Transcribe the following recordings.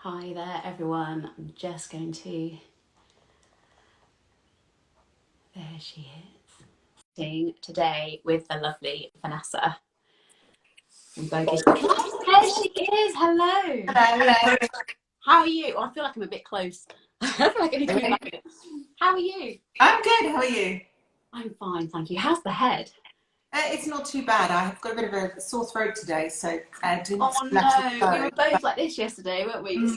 Hi there, everyone. I'm just going to. There she is. Today with the lovely Vanessa. There she is. Hello. Hello. How are you? Oh, I feel like I'm a bit close. I feel like I need to be back. How are you? I'm good. How are you? I'm fine, thank you. How's the head? It's not too bad. I've got a bit of a sore throat today, so I didn't Oh no, we were both like this yesterday, weren't we?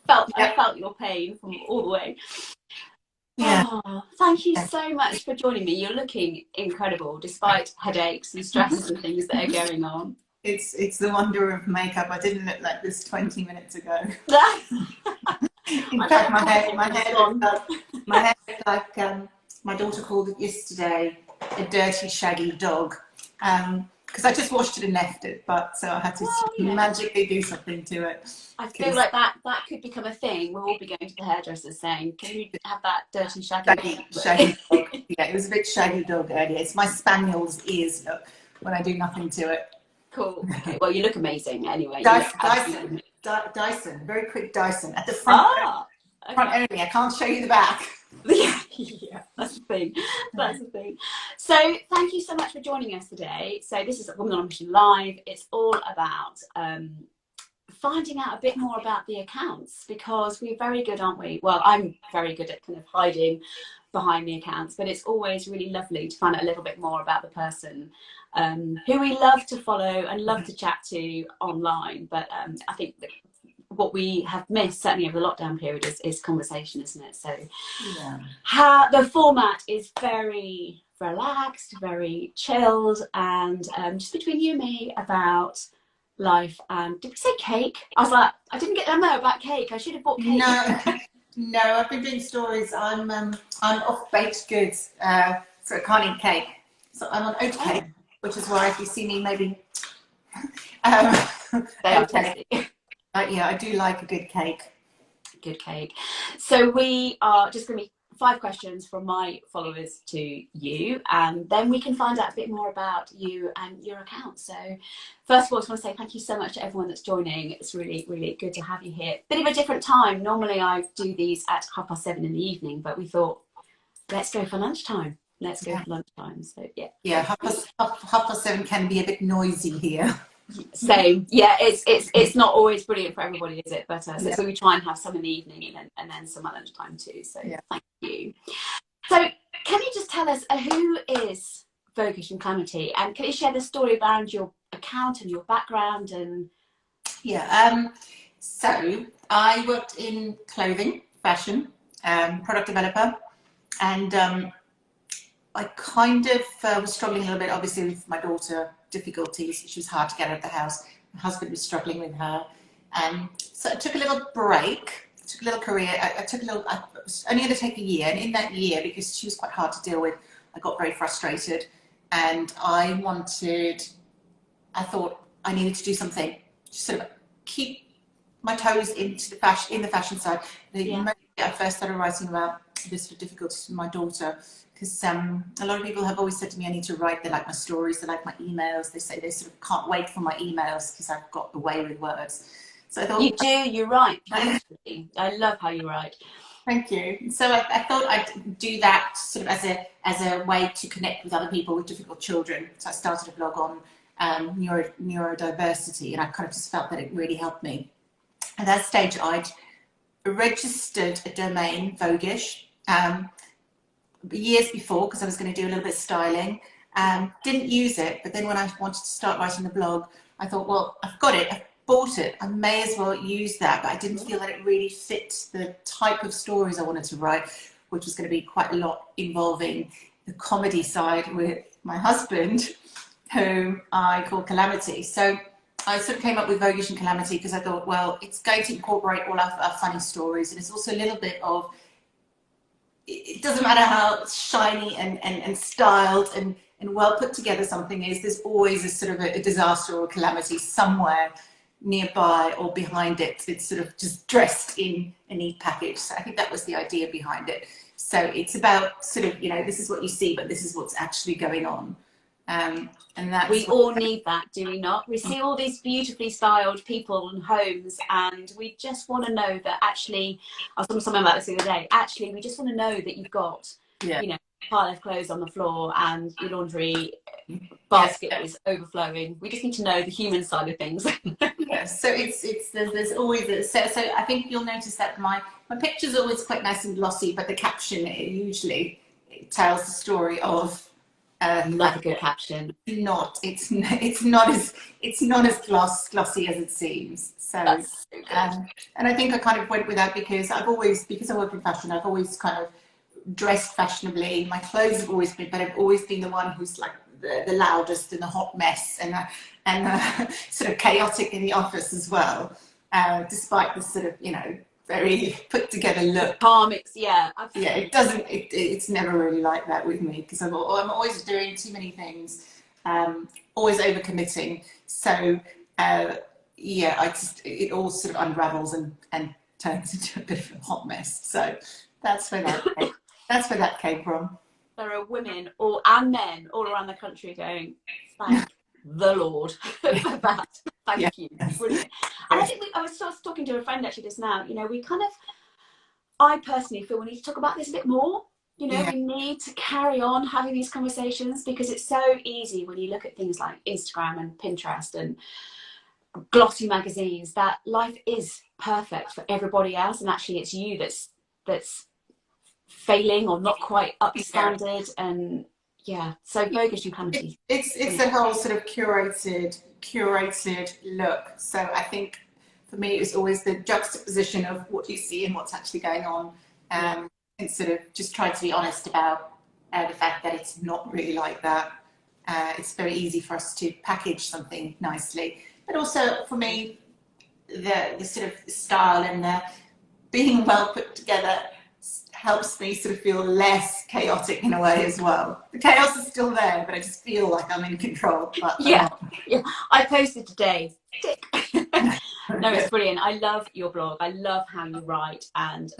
I felt your pain from all the way. Yeah. Oh, thank you so much for joining me. You're looking incredible despite headaches and stresses and things that are going on. It's the wonder of makeup. I didn't look like this 20 minutes ago. In fact, my hair looks like my daughter called it yesterday a dirty, shaggy dog. Because I just washed it and left it, but so I had to magically do something to it. I feel like that could become a thing. We'll all be going to the hairdressers saying, "Can you have that dirty shaggy dog?" Yeah, it was a bit shaggy dog earlier. It's my spaniel's ears look when I do nothing to it. Cool. Okay. Well, you look amazing anyway. Dyson, very quick Dyson at the front. Okay. Front only. I can't show you the back. Yeah, that's the thing. That's the thing. So thank you so much for joining us today. So this is Women on a Mission Live. It's all about finding out a bit more about the accounts, because we're very good, aren't we? Well, I'm very good at kind of hiding behind the accounts, but it's always really lovely to find out a little bit more about the person who we love to follow and love to chat to online. But I think that what we have missed, certainly over the lockdown period, is conversation, isn't it? So the format is very relaxed, very chilled, and just between you and me about life. And did we say cake? I was like, I didn't get a memo about cake. I should have bought cake. No, I've been doing stories. I'm off baked goods, so I can't eat cake. So I'm on oat cake, which is why if you see me, maybe they are tasty. Yeah, I do like a good cake. Good cake. So we are just going to be 5 questions from my followers to you, and then we can find out a bit more about you and your account. So first of all, I just want to say thank you so much to everyone that's joining. It's really, really good to have you here. Bit of a different time. Normally I do these at 7:30 in the evening, but we thought, let's go for lunchtime. Let's go for lunchtime. So yeah, 7:30 can be a bit noisy here. Same. Yeah, it's not always brilliant for everybody, is it? But so we try and have some in the evening and then some at lunchtime too. So thank you. So can you just tell us who is Voguish and Clamity, and can you share the story around your account and your background? And so I worked in clothing, fashion, product developer, and I kind of was struggling a little bit, obviously, with my daughter, difficulties. She was hard to get out of the house. My husband was struggling with her. So I took a little break, took a little career. I was only going to take a year. And in that year, because she was quite hard to deal with, I got very frustrated. And I thought I needed to do something to sort of keep my toes in the fashion side. I first started writing about this difficulties with my daughter, because a lot of people have always said to me, I need to write. They like my stories, they like my emails. They say they sort of can't wait for my emails because I've got the way with words. So I thought you write beautifully. I love how you write. Thank you. So I thought I'd do that sort of as a way to connect with other people with difficult children. So I started a blog on neurodiversity, and I kind of just felt that it really helped me. At that stage, I'd registered a domain, Voguish, years before, because I was going to do a little bit of styling. Didn't use it, but then when I wanted to start writing the blog, I thought, well, I've got it, I've bought it, I may as well use that. But I didn't feel that it really fit the type of stories I wanted to write, which was going to be quite a lot involving the comedy side with my husband, whom I call Calamity. So I sort of came up with Voguish and Clamity because I thought, well, it's going to incorporate all our funny stories, and it's also a little bit of, it doesn't matter how shiny and styled and well put together something is, there's always a sort of a disaster or a calamity somewhere nearby or behind it. It's sort of just dressed in a neat package. So I think that was the idea behind it. So it's about sort of, this is what you see, but this is what's actually going on. And that's we all need that, do we not? We see all these beautifully styled people and homes, and we just want to know that actually, I was talking to someone about this the other day, actually, we just want to know that you've got, you know, a pile of clothes on the floor and your laundry basket is overflowing. We just need to know the human side of things. So there's always so I think you'll notice that my picture's always quite nice and glossy, but the caption usually tells the story of love a good caption. It's not as glossy as it seems. So, and I think I kind of went with that because I work in fashion, I've always kind of dressed fashionably. My clothes have always been, but I've always been the one who's like the loudest and the hot mess and sort of chaotic in the office as well, despite the sort of, you know, very put together look. Calm, absolutely. It's never really like that with me because I'm always doing too many things, always overcommitting. So it all sort of unravels and turns into a bit of a hot mess. So that's where that came from. There are women and men all around the country going, thank the Lord for that. Thank you. Brilliant. And I think I was talking to a friend actually just now, you know, I personally feel we need to talk about this a bit more. You know, we need to carry on having these conversations because it's so easy when you look at things like Instagram and Pinterest and glossy magazines that life is perfect for everybody else, and actually it's you that's failing or not quite up to standard. And so voguish and clamity, it's a whole sort of curated look. So I think for me it was always the juxtaposition of what you see and what's actually going on, and sort of just try to be honest about the fact that it's not really like that. It's very easy for us to package something nicely, but also for me the sort of style and the being well put together helps me sort of feel less chaotic in a way as well. The chaos is still there, but I just feel like I'm in control. But I posted today. Tick. No, it's brilliant. I love your blog. I love how you write, and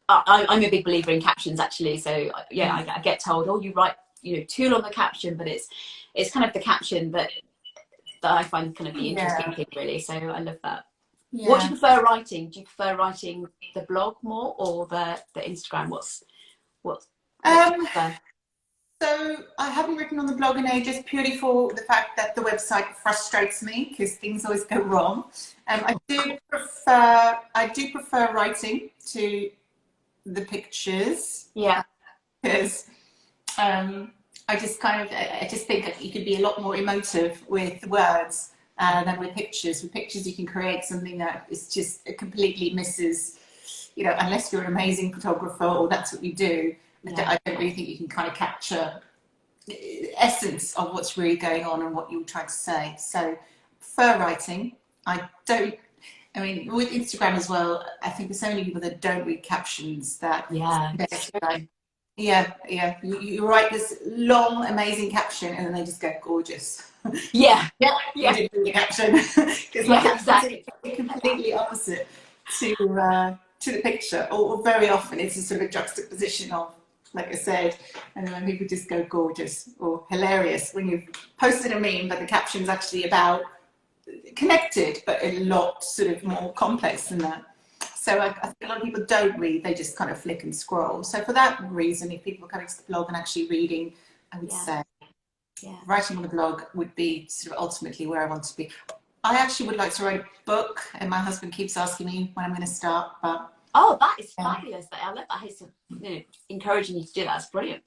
I'm a big believer in captions actually. So I get told, oh, you write, you know, too long a caption, but it's kind of the caption that I find kind of the interesting thing really. So I love that. Yeah. What do you prefer writing? Do you prefer writing the blog more or the Instagram? What do you prefer? So I haven't written on the blog in ages purely for the fact that the website frustrates me because things always go wrong. I do prefer writing to the pictures. Yeah. Because I just think you could be a lot more emotive with words than with pictures. With pictures, you can create something that is just completely misses, you know, unless you're an amazing photographer or that's what you do. I don't really think you can kind of capture the essence of what's really going on and what you're trying to say. So, prefer writing. With Instagram as well, I think there's so many people that don't read captions that you write this long, amazing caption and then they just go gorgeous. You didn't read the caption because exactly completely opposite to the picture. Or very often it's a sort of juxtaposition of, like I said, and then when people just go gorgeous or hilarious when you've posted a meme, but the caption's actually about connected, but a lot sort of more complex than that. So I think a lot of people don't read, they just kind of flick and scroll. So for that reason, if people are coming to the blog and actually reading, I would say writing on the blog would be sort of ultimately where I want to be. I actually would like to write a book, and my husband keeps asking me when I'm going to start. But that is fabulous. I love that. He's encouraging you to do that. That's brilliant.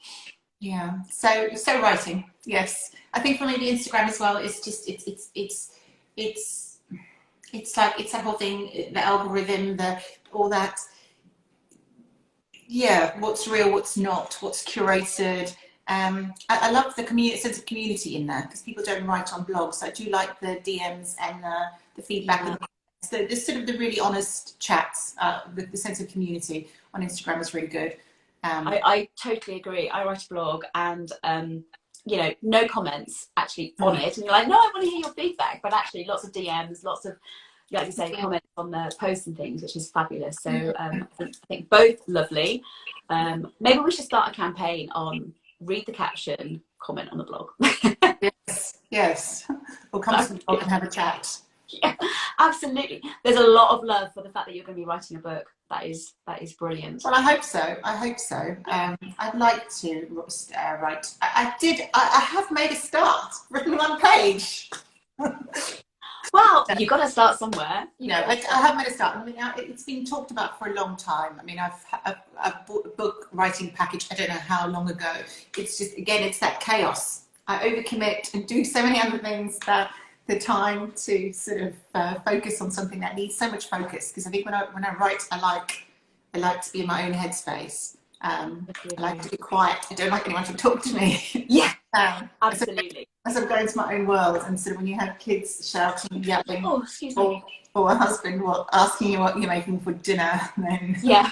Yeah. So writing, yes. I think for me the Instagram as well is just it's that whole thing, the algorithm, all that. Yeah, what's real, what's not, what's curated. I love the sense of community in there because people don't write on blogs. I do like the DMs and the feedback. Yeah. So there's sort of the really honest chats. The sense of community on Instagram is really good. I totally agree. I write a blog and no comments actually on it, and you're like, no, I want to hear your feedback, but actually lots of DMs, lots of, like you say, comments on the posts and things, which is fabulous. So I think both lovely. Maybe we should start a campaign on read the caption, comment on the blog. Yes, yes. We'll come to the blog and have a chat. Yeah, absolutely. There's a lot of love for the fact that you're going to be writing a book. That is brilliant. Well, I hope so. I hope so. I'd like to write. I have made a start. Written 1 page. Well, you've got to start somewhere. I have made a start. I mean, it's been talked about for a long time. I mean, I've bought a book writing package. I don't know how long ago. It's just, again, it's that chaos. I overcommit and do so many other things that the time to sort of focus on something that needs so much focus. Because I think when I write, I like to be in my own headspace. I like to be quiet. I don't like anyone to talk to me. Yeah, absolutely. As I'm going to my own world, and sort of when you have kids shouting, yelling, excuse me, or a husband asking you what you're making for dinner, then yeah.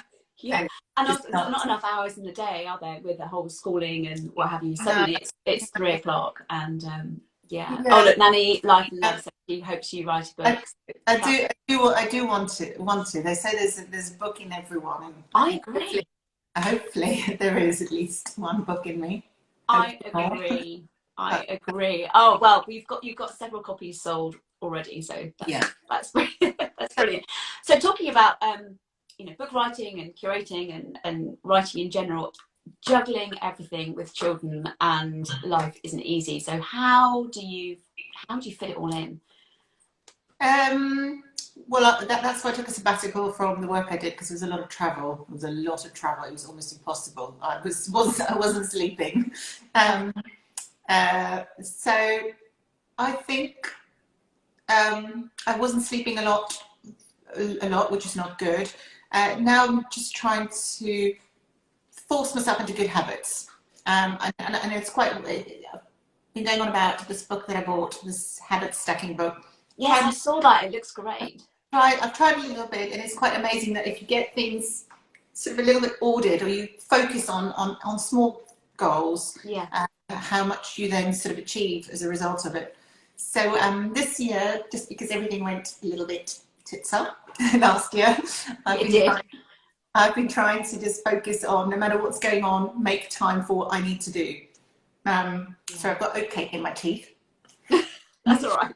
And not enough hours in the day, are there, with the whole schooling and what have you? Suddenly it's 3 o'clock, and yeah. Oh look, Nanny Life and Love says she hopes you write a book. I do want to. They say there's a book in everyone, and I agree. Hopefully there is at least one book in me. I agree. Oh well, you've got several copies sold already, so that's brilliant. That's brilliant. So talking about book writing and curating and writing in general, juggling everything with children and life isn't easy. So how do you fit it all in? Well, that's why I took a sabbatical from the work I did, because there was a lot of travel. It was almost impossible. I wasn't sleeping. So I think I wasn't sleeping a lot, which is not good. Now I'm just trying to force myself into good habits. And it's quite, I've been going on about this book that I bought, this habit stacking book. Yes, I saw that. It looks great. I've tried a little bit, and it's quite amazing that if you get things sort of a little bit ordered, or you focus on small goals, how much you then sort of achieve as a result of it. So this year, just because everything went a little bit tits up last year, I've been trying to just focus on, no matter what's going on, make time for what I need to do. So I've got oat cake in my teeth. That's all right.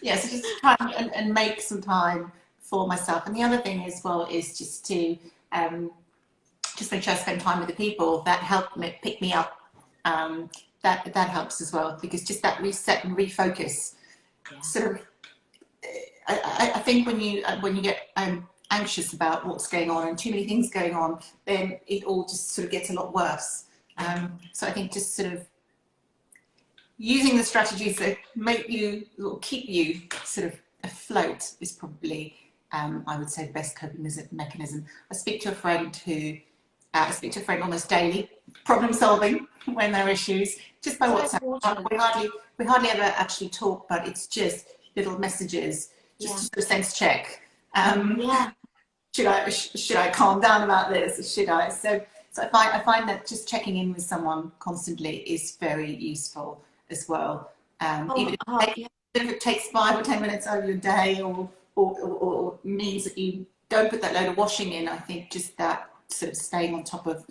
So just try and make some time for myself. And the other thing as well is just to just make sure I spend time with the people that help me pick me up. That helps as well, because just that reset and refocus. Sort of, I think when you get anxious about what's going on and too many things going on, then it all just sort of gets a lot worse. So I think just sort of using the strategies that make you, or keep you sort of afloat is probably, I would say, the best coping mechanism. I speak to a friend almost daily, problem solving when there are issues, just by WhatsApp. We hardly ever actually talk, but it's just little messages, just to sort of sense check. Should I calm down about this, or should I? So I find that just checking in with someone constantly is very useful as well. Even if it takes 5 or 10 minutes over your day, or means that you don't put that load of washing in, I think just that sort of staying on top of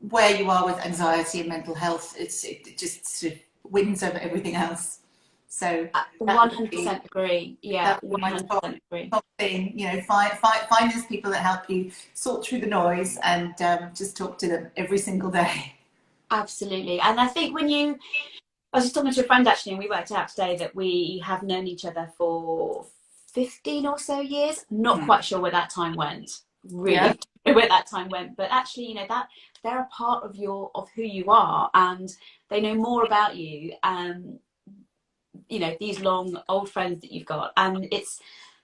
where you are with anxiety and mental health, it just sort of wins over everything else. So 100% agree. Yeah, 100% agree. Top thing, find those people that help you sort through the noise, and just talk to them every single day. Absolutely. And I think I was just talking to a friend actually, and we worked out today that we have known each other for 15 or so years. Not quite sure where that time went. Really, where that time went. But actually, that they're a part of who you are, and they know more about you. These long old friends that you've got, and it's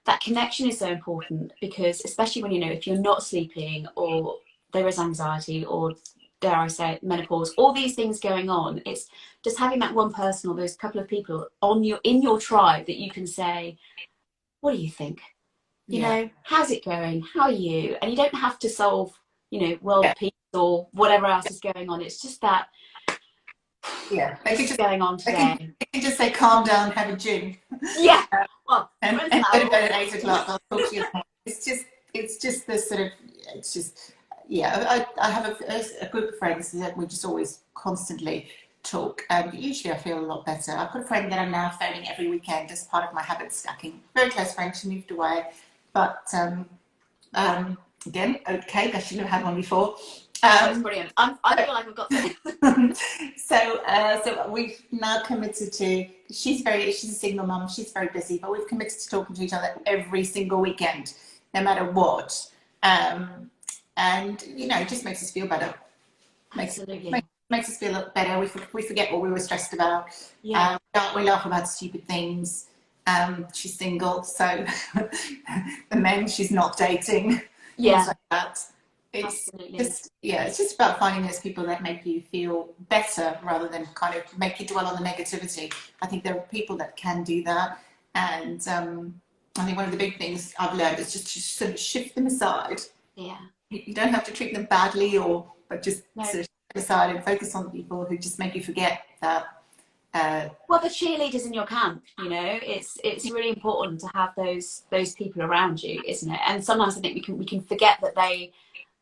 that connection is so important, because especially when if you're not sleeping, or there is anxiety, or dare I say it, menopause, all these things going on, it's just having that one person or those couple of people in your tribe that you can say, what do you think? How's it going? How are you? And you don't have to solve world peace or whatever else is going on. It's just that just going on today. They can just say, calm down, have a gin. Well, and go to bed at 8 o'clock. I'll talk to you. It's just this sort of, yeah, I have a group of friends that we just always constantly talk. Usually I feel a lot better. I've got a friend that I'm now phoning every weekend as part of my habit stacking. Very close friend, she moved away. But again, okay, because she never had one before. That's brilliant. I feel like I've got this. So we've now committed to, she's a single mum, she's very busy, but we've committed to talking to each other every single weekend, no matter what. And, you know, it just makes us feel better. Absolutely. Makes us feel better. We forget what we were stressed about. Yeah. We laugh about stupid things. She's single, so the men she's not dating, Yeah. things like that. It's just about finding those people that make you feel better rather than kind of make you dwell on the negativity. I think there are people that can do that, and I think one of the big things I've learned is just to sort of shift them aside. Yeah. You don't have to treat them badly, but just sort of shift them aside and focus on the people who just make you forget that. Well, the cheerleaders in your camp, you know, it's really important to have those people around you, isn't it? And sometimes I think we can forget that they,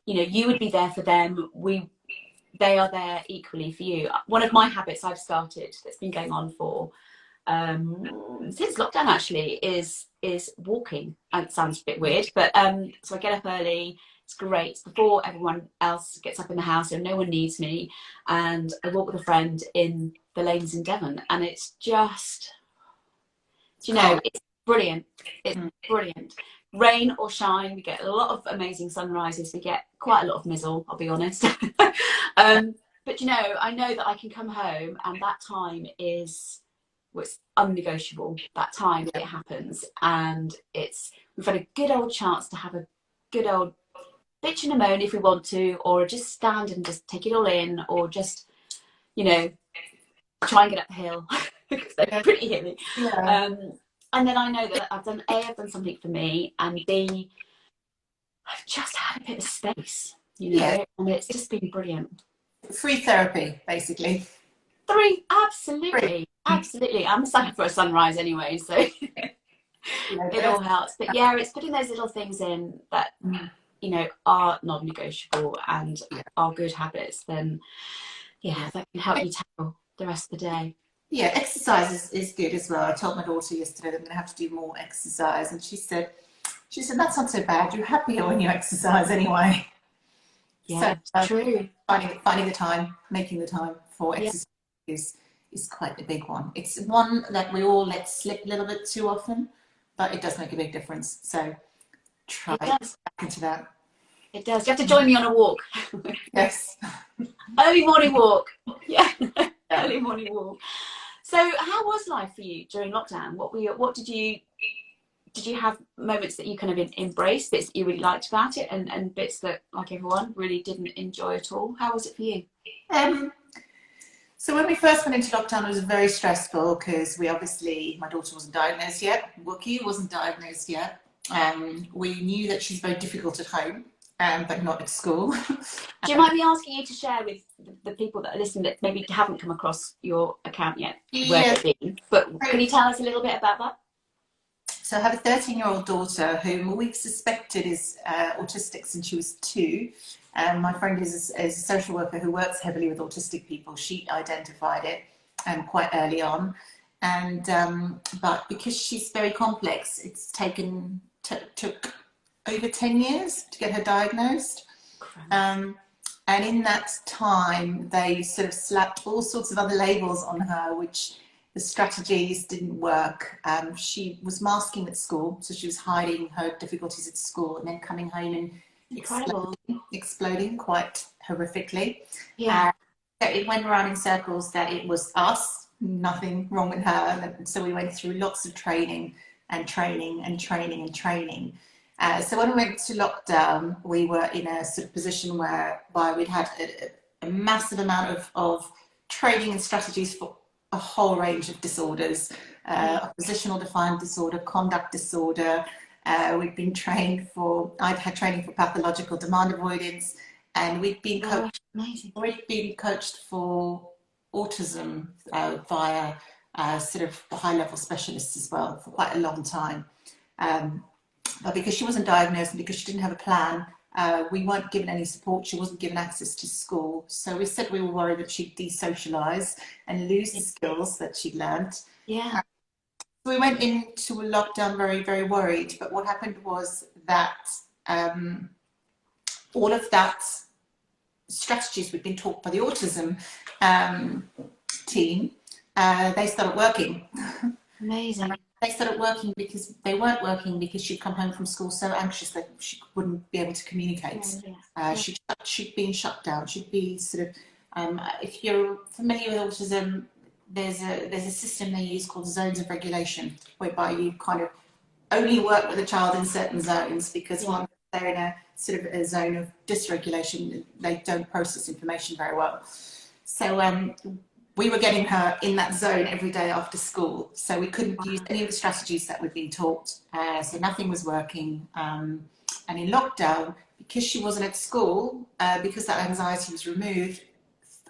you know, you would be there for them. They are there equally for you. One of my habits I've started that's been going on for since lockdown actually is walking. It sounds a bit weird, but so I get up early. It's great. It's before everyone else gets up in the house, so no one needs me, and I walk with a friend in the lanes in Devon, and it's just, you know, it's brilliant. It's brilliant. Rain or shine, we get a lot of amazing sunrises. We get quite a lot of mizzle, I'll be honest. But you know, I know that I can come home, and that time is, well, it's unnegotiable. That time it happens, and we've had a good old chance to have a good old bitch and a moan if we want to, or just stand and just take it all in, or just, you know, try and get up the hill because they're pretty hilly. Yeah. And then I know that I've done something for me, and B, I've just had a bit of space, you know, and it's just been brilliant. Free therapy, basically. Absolutely. I'm a sucker for a sunrise anyway, so it all helps. But yeah, it's putting those little things in that, you know, are non-negotiable and are good habits, then that can help you tackle the rest of the day. Yeah, exercise is good as well. I told my daughter yesterday that I'm going to have to do more exercise, and she said that's not so bad. You're happier when you exercise anyway. Yeah, so, true. Finding the time, making the time for exercise is quite a big one. It's one that we all let slip a little bit too often, but it does make a big difference. So try back into that. It does. You have to join me on a walk. Yes. Early morning walk. Yeah. Early morning walk. So how was life for you during lockdown? What did you have moments that you kind of embraced, bits that you really liked about it, and bits that, like everyone, really didn't enjoy at all? How was it for you? So when we first went into lockdown, it was very stressful because my daughter wasn't diagnosed yet. Wookie wasn't diagnosed yet. We knew that she's very difficult at home, but not at school. Do you mind me asking you to share with the people that are listening that maybe haven't come across your account yet, where they've been? But can you tell us a little bit about that? So I have a 13-year-old daughter whom we've suspected is autistic since she was 2. My friend is a social worker who works heavily with autistic people. She identified it quite early on, and but because she's very complex, it's took over 10 years to get her diagnosed. And in that time, they sort of slapped all sorts of other labels on her, which the strategies didn't work. She was masking at school, so she was hiding her difficulties at school and then coming home and exploding quite horrifically. Yeah. So it went around in circles that it was us, nothing wrong with her. And so we went through lots of training and training and training and training. So when we went to lockdown, we were in a sort of position whereby we'd had a massive amount of training and strategies for a whole range of disorders, oppositional defiant disorder, conduct disorder. I'd had training for pathological demand avoidance, and we'd been coached for autism via sort of high-level specialists as well for quite a long time. But because she wasn't diagnosed and because she didn't have a plan, We weren't given any support. She wasn't given access to school. So we said we were worried that she'd de-socialise and lose the skills that she'd learned. Yeah. We went into a lockdown very, very worried. But what happened was that all of that strategies we'd been taught by the autism team, they started working. Amazing. They started working because they weren't working because she'd come home from school so anxious that she wouldn't be able to communicate. She'd been shut down. She'd be sort of, if you're familiar with autism, there's a system they use called zones of regulation, whereby you kind of only work with a child in certain zones, because once they're in a sort of a zone of dysregulation, they don't process information very well. So we were getting her in that zone every day after school, so we couldn't use any of the strategies that we'd been taught. So nothing was working. And in lockdown, because she wasn't at school, because that anxiety was removed,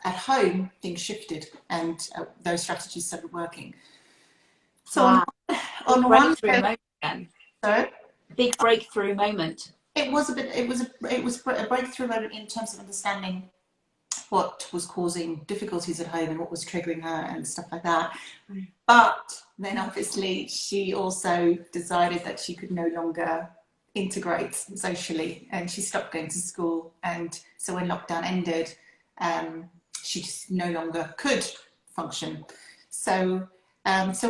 at home things shifted, and those strategies started working. So on one moment then. Sorry? Big breakthrough moment. It was a breakthrough moment in terms of understanding what was causing difficulties at home and what was triggering her and stuff like that. But then obviously she also decided that she could no longer integrate socially, and she stopped going to school. And so when lockdown ended, she just no longer could function. So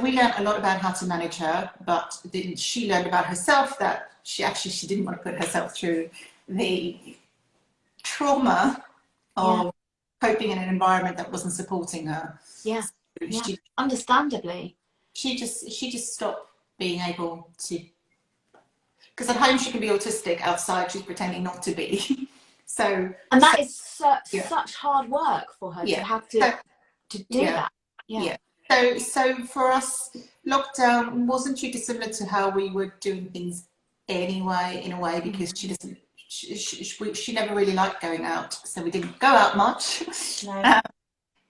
we learned a lot about how to manage her, but then she learned about herself that she didn't want to put herself through the trauma of coping in an environment that wasn't supporting her. Understandably. She just stopped being able to, because at home she can be autistic, outside she's pretending not to be. And that is such hard work for her to have to do that. So for us, lockdown wasn't too dissimilar to how we were doing things anyway, in a way, because she never really liked going out, so we didn't go out much.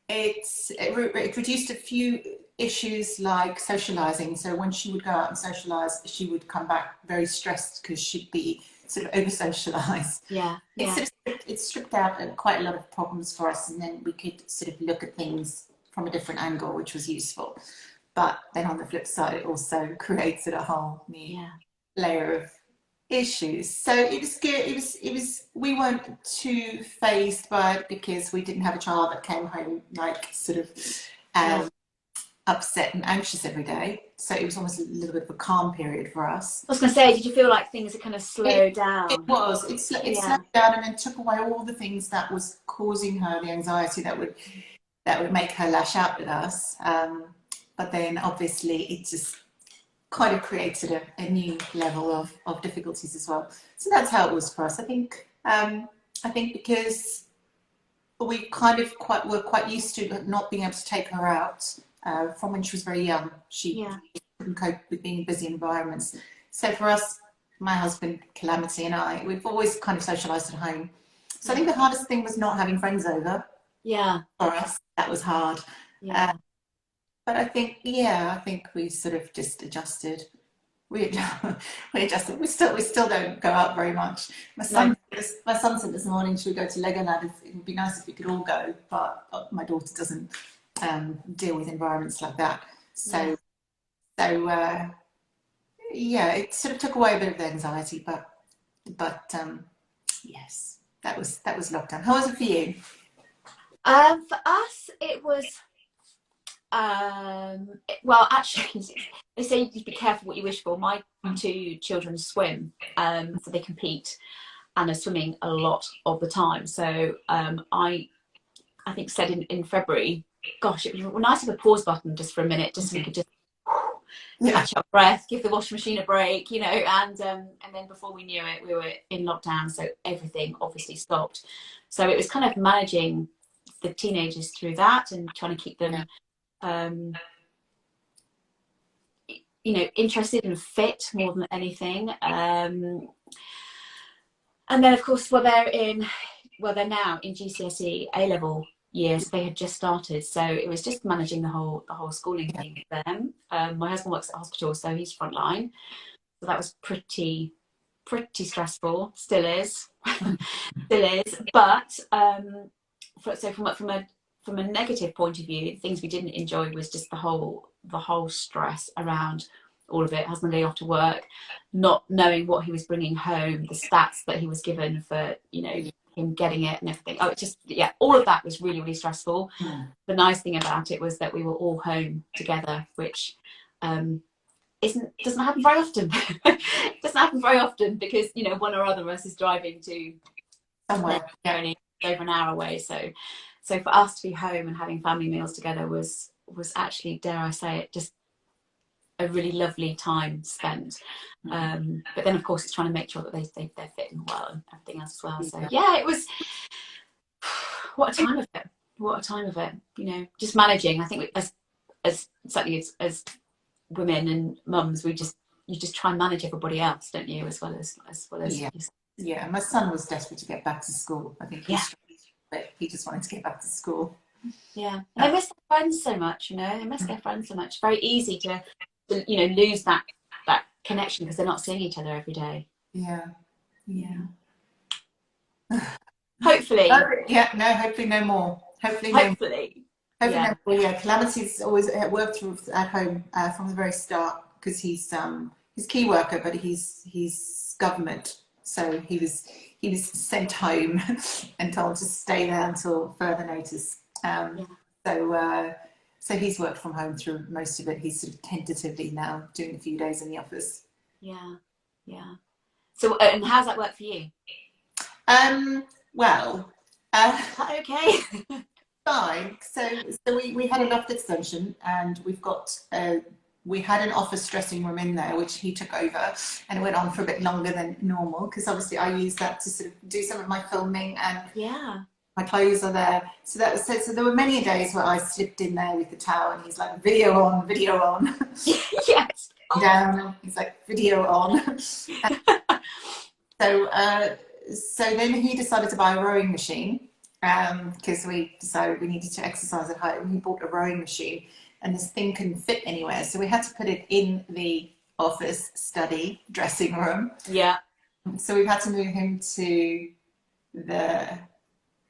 It reduced a few issues like socializing. So when she would go out and socialize, she would come back very stressed because she'd be sort of over socialized. It stripped out quite a lot of problems for us, and then we could sort of look at things from a different angle, which was useful. But then on the flip side, it also created a whole new layer of issues. So it was good. We weren't too fazed by it because we didn't have a child that came home like sort of upset and anxious every day. So it was almost a little bit of a calm period for us. I was going to say, did you feel like things had kind of slowed down? It was. It slowed down, and then took away all the things that was causing her the anxiety that would make her lash out at us. But then obviously it just kind of created a new level of difficulties as well. So that's how it was for us. I think because we kind of were quite used to not being able to take her out from when she was very young. She couldn't cope with being in busy environments. So for us, my husband, Calamity, and I, we've always kind of socialised at home. So I think the hardest thing was not having friends over. For us, that was hard. But I think we sort of just adjusted. We adjusted. We still don't go out very much. My son said this morning, should we go to Legoland? It would be nice if we could all go, but my daughter doesn't deal with environments like that. So it sort of took away a bit of the anxiety, but yes, that was lockdown. How was it for you? For us, it was well, actually, they say you be careful what you wish for. My two children swim, so they compete and are swimming a lot of the time. So I think said in February, gosh, it was nice to have a pause button just for a minute, just so we could just catch up breath, give the washing machine a break, and then before we knew it, we were in lockdown, so everything obviously stopped. So it was kind of managing the teenagers through that and trying to keep them interested and fit more than anything. And then of course, they're now in GCSE A-level years. They had just started, so it was just managing the whole schooling thing with them. My husband works at a hospital, so he's frontline, so that was pretty pretty stressful, still is, still is. But so from a negative point of view, things we didn't enjoy was just the whole stress around all of it. Husband going off to work, not knowing what he was bringing home, the stats that he was given for, you know, him getting it and everything. Oh, it just, yeah, all of that was really, really stressful. The nice thing about it was that we were all home together, which doesn't happen very often. It doesn't happen very often because, you know, one or other of us is driving to somewhere only over an hour away. So for us to be home and having family meals together was actually, dare I say it, just a really lovely time spent. But then of course it's trying to make sure that they're fitting well and everything else as well. So yeah, it was, what a time of it. What a time of it. You know, just managing. I think as certainly as women and mums, you just try and manage everybody else, don't you, as well as yeah. My son was desperate to get back to school. I think he just wanted to get back to school. Yeah, and they miss their friends so much, you know. They miss their friends so much. Very easy to you know, lose that connection because they're not seeing each other every day. Yeah. Hopefully. Hopefully no more. Hopefully no more. Yeah, Calamity's always worked through at home from the very start because he's key worker, but he's government, so he was sent home and told to stay there until further notice. So he's worked from home through most of it. He's sort of tentatively now doing a few days in the office. Yeah. So, and how's that work for you? Well, okay. Fine. So we had a loft extension, and we had an office dressing room in there, which he took over, and it went on for a bit longer than normal because obviously I used that to sort of do some of my filming, and my clothes are there. So so there were many days where I slipped in there with the towel, and he's like, video on. Yes. Down, and he's like, video on. So then he decided to buy a rowing machine because we decided we needed to exercise at home. He bought a rowing machine, and this thing couldn't fit anywhere, so we had to put it in the office study dressing room. Yeah. So we've had to move him to the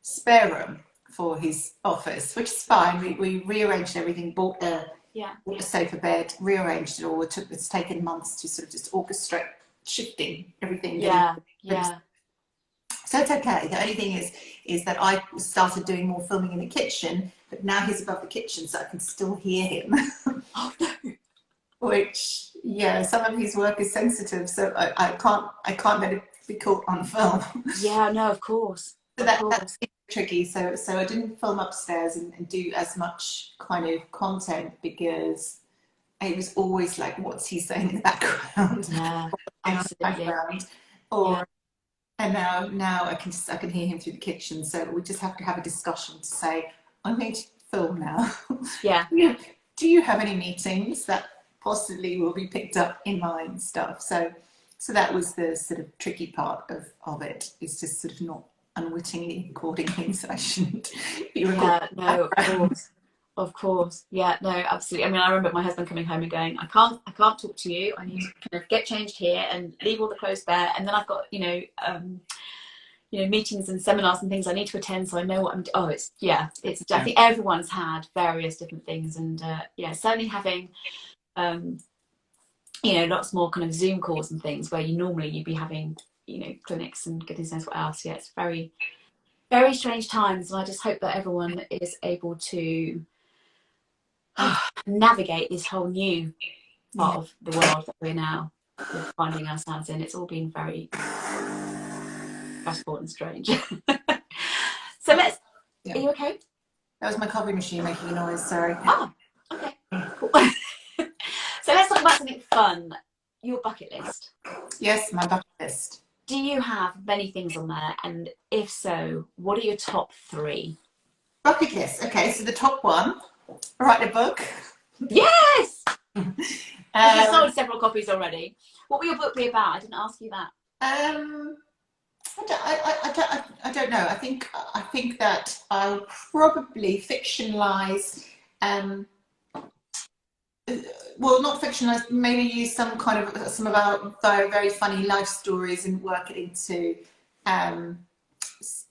spare room for his office, which is fine. We rearranged everything, bought a sofa bed, rearranged it all. It's taken months to sort of just orchestrate shifting everything. Yeah. So it's okay. The only thing is that I started doing more filming in the kitchen, but now he's above the kitchen, so I can still hear him. Oh no. Which, some of his work is sensitive, so I can't let it be caught on film. Yeah, no, of course. So that's tricky. So I didn't film upstairs and do as much kind of content because it was always like, what's he saying in the background? Yeah, absolutely. And now I can hear him through the kitchen. So we just have to have a discussion to say, I'm going to film now. Yeah. Do you have any meetings that possibly will be picked up in my stuff? So that was the sort of tricky part of it. It's just sort of not unwittingly recording things that I shouldn't be recording. Yeah, no, of course. Yeah, no, absolutely. I mean, I remember my husband coming home and going, I can't talk to you. I need to kind of get changed here and leave all the clothes there. And then I've got, meetings and seminars and things I need to attend, so I know what I'm doing. I think everyone's had various different things, and certainly having lots more kind of Zoom calls and things where you'd be having clinics and goodness knows what else. Yeah, it's very, very strange times, and I just hope that everyone is able to navigate this whole new part of the world that we're now finding ourselves in. It's all been very stressful and strange. So are you okay? That was my coffee machine making a noise, sorry. Oh, okay, cool. So let's talk about something fun. Your bucket list. Yes, my bucket list. Do you have many things on there? And if so, what are your top 3? Bucket list. Okay, so the top one, write a book. Yes! You've sold several copies already. What will your book be about? I didn't ask you that. I don't know. I think that I'll probably fictionalize well, not fictionalized, maybe use some of our very, very funny life stories and work it into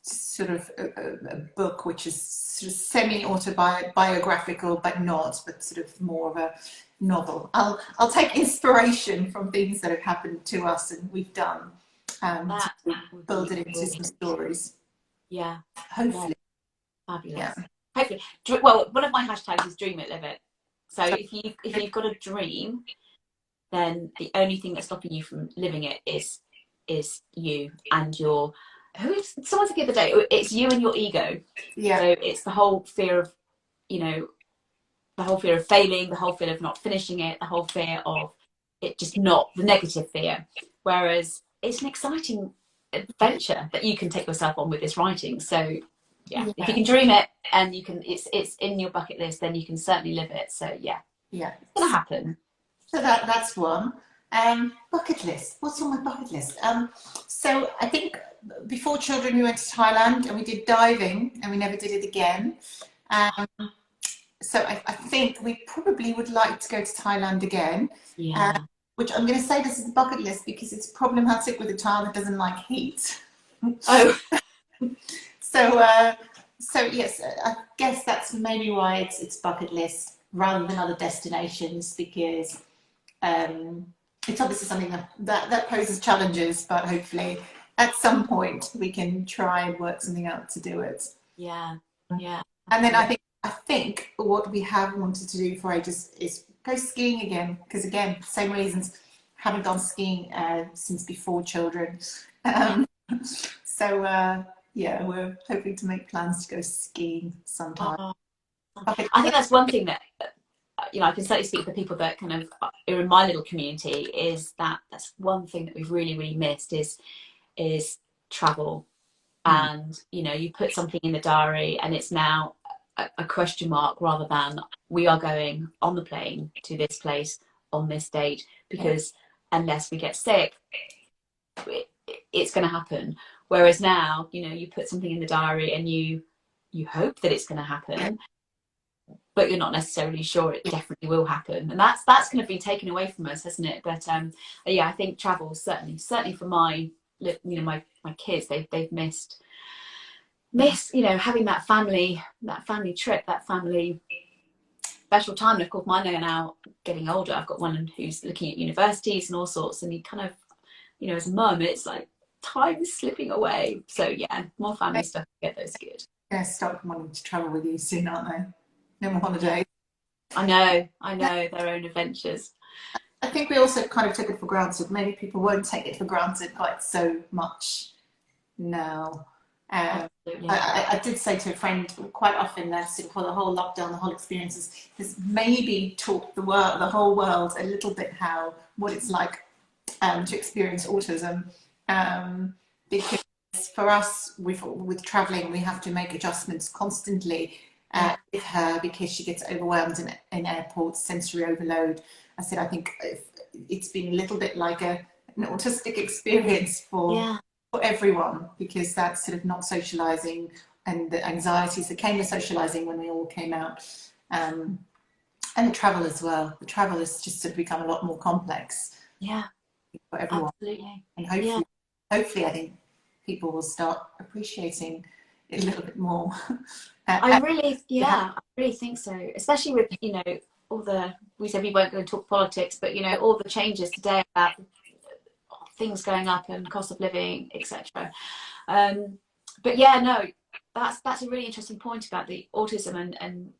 sort of a book which is sort of semi-autobiographical, but sort of more of a novel. I'll take inspiration from things that have happened to us and we've done to build it into some stories. Yeah. Hopefully. Fabulous. Yeah. Hopefully. Well, one of my hashtags is dream it, live it. So if you've got a dream, then the only thing that's stopping you from living it is you and your someone said the other day, it's you and your ego. Yeah. So it's the whole fear of, the whole fear of failing, the whole fear of not finishing it, the whole fear of it just not, the negative fear. Whereas it's an exciting adventure that you can take yourself on with this writing. So yeah, if you can dream it and you can, it's in your bucket list, then you can certainly live it. So yeah, it's gonna happen. So that's one. Bucket list. What's on my bucket list? So I think before children we went to Thailand and we did diving and we never did it again. So I think we probably would like to go to Thailand again. Yeah. Which I'm going to say this is a bucket list because it's problematic with a child that doesn't like heat. Oh. So yes, I guess that's maybe why it's bucket list rather than other destinations, because it's obviously something that poses challenges, but hopefully at some point we can try and work something out to do it. Yeah. And then I think what we have wanted to do for ages is go skiing again, because again, same reasons, haven't gone skiing since before children. Yeah, we're hoping to make plans to go skiing sometime. I think that's one thing that, I can certainly speak for people that kind of are in my little community, is that's one thing that we've really, really missed is travel. And, you put something in the diary and it's now a question mark rather than we are going on the plane to this place on this date, because unless we get sick, it's going to happen. Whereas now, you put something in the diary and you hope that it's going to happen, but you're not necessarily sure it definitely will happen. And that's kind of been taken away from us, hasn't it? But yeah, I think travel certainly for my kids, they've missed having that family trip, that family special time. And of course mine are now getting older. I've got one who's looking at universities and all sorts, and you kind of, as a mum, it's like time's slipping away. So yeah, more family stuff to get those good. Yeah, stop wanting to travel with you soon, aren't they? No more holidays. I know their own adventures. I think we also kind of took it for granted. Maybe people won't take it for granted quite so much now. I did say to a friend quite often that sort of for the whole lockdown, the whole experience has maybe taught the whole world a little bit what it's like to experience autism, because for us with traveling we have to make adjustments constantly with her, because she gets overwhelmed in airports, sensory overload. I said I think it's been a little bit like an autistic experience for everyone, because that's sort of not socializing and the anxieties that came with socializing when we all came out, and the travel as well. The travel has just sort of become a lot more complex for everyone. Absolutely. And hopefully I think people will start appreciating it a little bit more. I really think so, especially with we said we weren't going to talk politics, but all the changes today about things going up and cost of living, etc. But yeah, no, that's a really interesting point about the autism and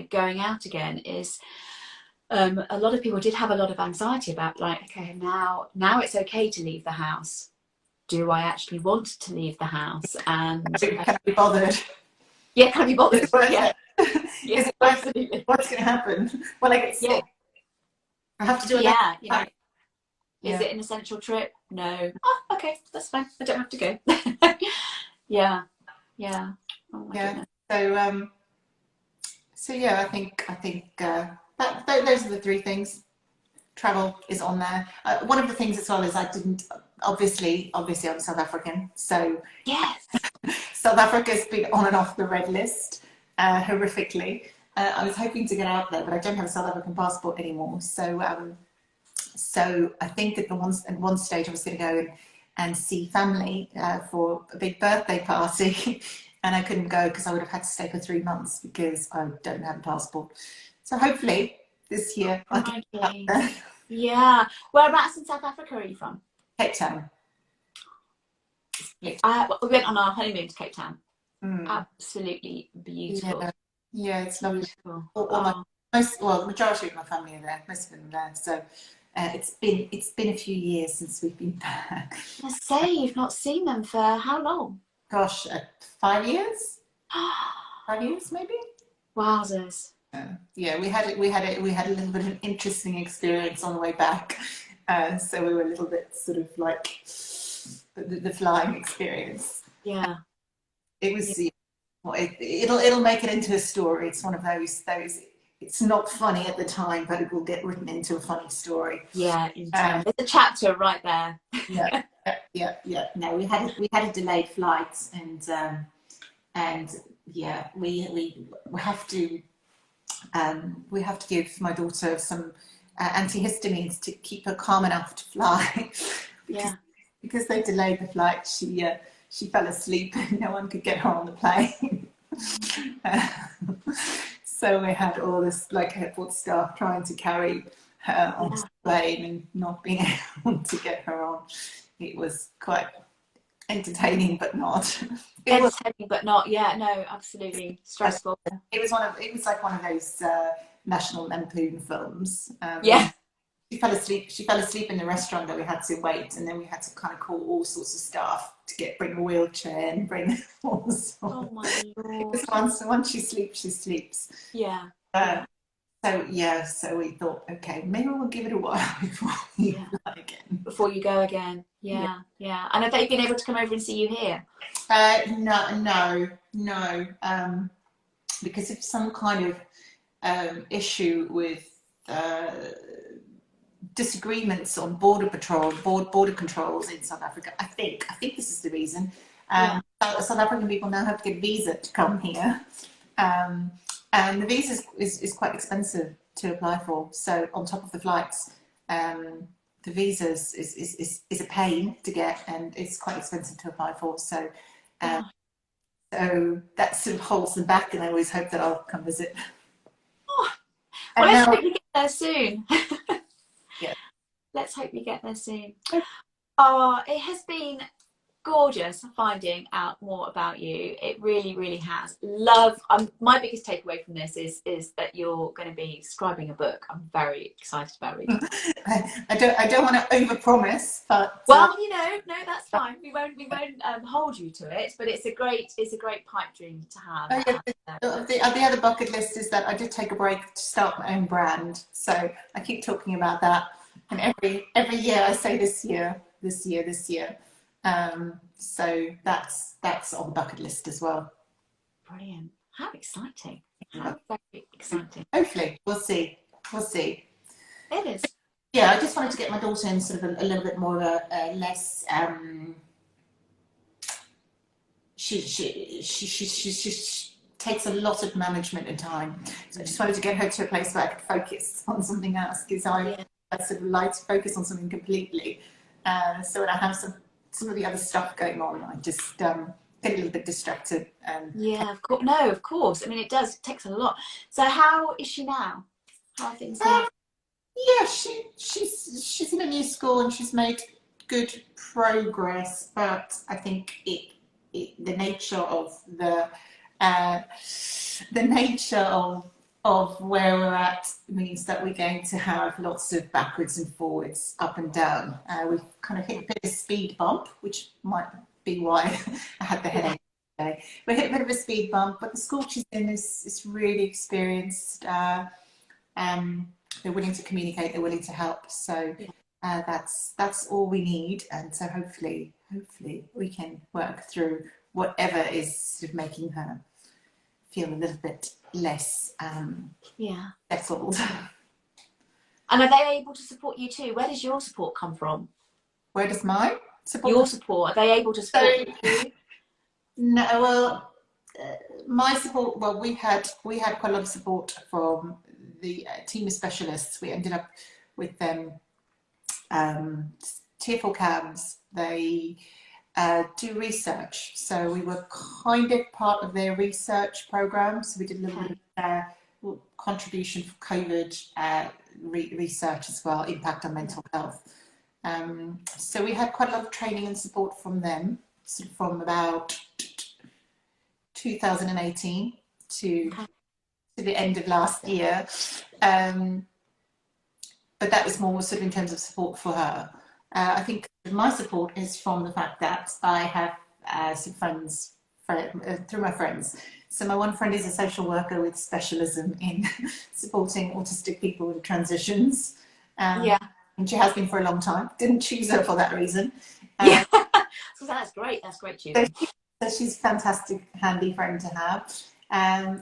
going out again. Is a lot of people did have a lot of anxiety about, like, okay, now it's okay to leave the house. Do I actually want to leave the house? And can I be bothered? Yeah, can I be bothered? Yeah. Is it absolutely what's going to happen when I get sick? I have to do it. Is it an essential trip? No. Oh, okay, that's fine. I don't have to go. Yeah. Oh my goodness. So yeah, I think those are the three things. Travel is on there. One of the things as well is I didn't, obviously I'm South African, so yes, South Africa's been on and off the red list horrifically. I was hoping to get out there, but I don't have a South African passport anymore. So I think at one stage I was going to go and see family for a big birthday party, and I couldn't go because I would have had to stay for 3 months because I don't have a passport. So hopefully this year I can get out Crikey. there. Yeah. Whereabouts in South Africa are you from? Cape Town. Well, we went on our honeymoon to Cape Town. Mm. Absolutely beautiful. Yeah, yeah, it's lovely. Beautiful. All my the majority of my family are there. Most of them are there. So it's been a few years since we've been back. I say you've not seen them for how long? Gosh, 5 years? 5 years maybe? Wowzers. Yeah, we had a little bit of an interesting experience on the way back. So we were a little bit sort of like the flying experience. Yeah. It was. Yeah. It'll make it into a story. It's one of those. It's not funny at the time, but it will get written into a funny story. Yeah, there's a chapter right there. Yeah. No, we had a delayed flight, and yeah, we have to give my daughter some antihistamines to keep her calm enough to fly. because they delayed the flight. She fell asleep and no one could get her on the plane. So we had all this like airport staff trying to carry her onto the plane and not being able to get her on. It was quite entertaining, but not. Entertaining, but not. Yeah, no, absolutely stressful. It was like one of those National Lampoon films. Yeah. She fell asleep in the restaurant that we had to wait, and then we had to kind of call all sorts of staff to bring a wheelchair and bring all sorts. Oh my Lord. Because once she sleeps, she sleeps. Yeah. So we thought, okay, maybe we'll give it a while before you go again. Before you go again. Yeah. And have they been able to come over and see you here? No. Because of some kind of issue with disagreements on border controls in South Africa. I think this is the reason. South African people now have to get a visa to come here, and the visa is quite expensive to apply for. So on top of the flights, the visas is a pain to get, and it's quite expensive to apply for. So that sort of holds them back, and I always hope that I'll come visit. Well, let's hope you get there soon. Yeah. Let's hope you get there soon. Oh, it has been gorgeous finding out more about you. It really, really has. Love. My biggest takeaway from this is that you're going to be scribing a book. I'm very excited about reading. I don't want to overpromise, but well, no, that's fine. We won't hold you to it. But it's a great pipe dream to have. The other bucket list is that I did take a break to start my own brand. So I keep talking about that, and every year I say this year. So that's on the bucket list as well. Brilliant. How exciting. How very exciting. Hopefully. We'll see. It is. Yeah, I just wanted to get my daughter in sort of a little bit more of a less she takes a lot of management and time. So I just wanted to get her to a place where I could focus on something else, because I sort of like to focus on something completely. So when I have some of the other stuff going on, I just get a little bit distracted. Of course. I mean, it takes a lot. So how is she now? How are things now? Yeah, she's in a new school and she's made good progress, but I think the nature of where we're at means that we're going to have lots of backwards and forwards, up and down. We've kind of hit a bit of a speed bump, which might be why I had the headache today. We hit a bit of a speed bump, but the school she's in is really experienced. They're willing to communicate, they're willing to help. So that's all we need. And so hopefully we can work through whatever is sort of making her feel a little bit less settled. And are they able to support you too? Where does your support come from? Where does my support? Your support, are they able to support you too? No, well, my support, well, we had quite a lot of support from the team of specialists. We ended up with them tier 4 CAMs. They do research, so we were kind of part of their research program. So we did a little bit of their contribution for COVID research as well, impact on mental health. So we had quite a lot of training and support from them, sort of from about 2018 to the end of last year. But that was more sort of in terms of support for her. I think my support is from the fact that I have some friends through my friends. So my one friend is a social worker with specialism in supporting autistic people with transitions. And she has been for a long time. Didn't choose her for that reason. So that's great. That's great choosing. So she's a fantastic, handy friend to have.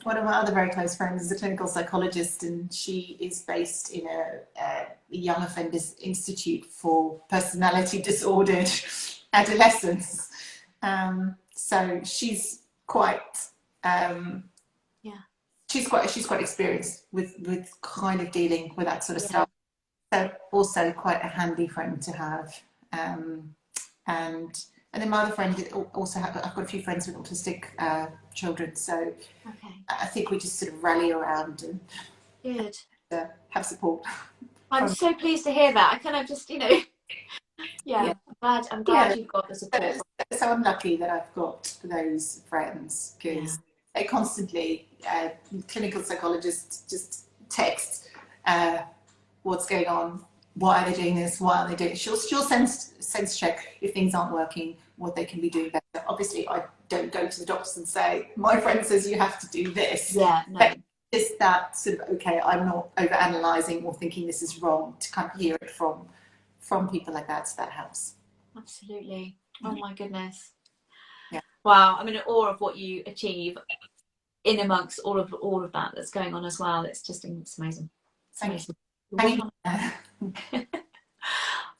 One of my other very close friends is a clinical psychologist, and she is based in a young offenders institute for personality disordered adolescents. So she's quite she's quite experienced with kind of dealing with that sort of stuff. So also quite a handy friend to have. And then my other friend also I've got a few friends with autistic children, so I think we just sort of rally around and have support. I'm so pleased to hear that. I kind of just, I'm glad you've got the support. So I'm lucky that I've got those friends, because they constantly, clinical psychologists just text what's going on, why are they doing this, why are they doing it. She'll sense check if things aren't working, what they can be doing better. Obviously, I don't go to the doctors and say, my friend says you have to do this. But it's that sort of, okay, I'm not over analysing or thinking this is wrong, to kind of hear it from people like that, so that helps. Absolutely. Oh my goodness. Yeah. Wow, I'm in awe of what you achieve in amongst all of that that's going on as well. It's amazing. It's amazing.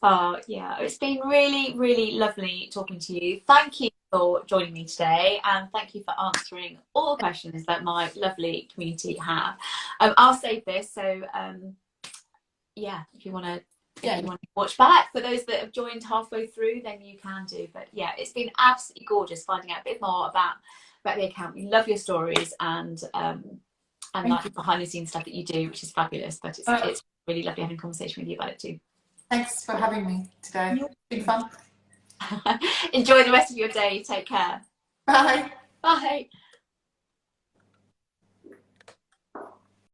Oh yeah, it's been really, really lovely talking to you. Thank you for joining me today, and thank you for answering all the questions that my lovely community have. I'll save this, so if you want to watch back, for those that have joined halfway through, then you can do. But yeah, it's been absolutely gorgeous finding out a bit more about the account. We love your stories and like behind the scenes stuff that you do, which is fabulous. But it's really lovely having a conversation with you about it too. Thanks for having me today. It's been fun. Enjoy the rest of your day. Take care. Bye. Bye.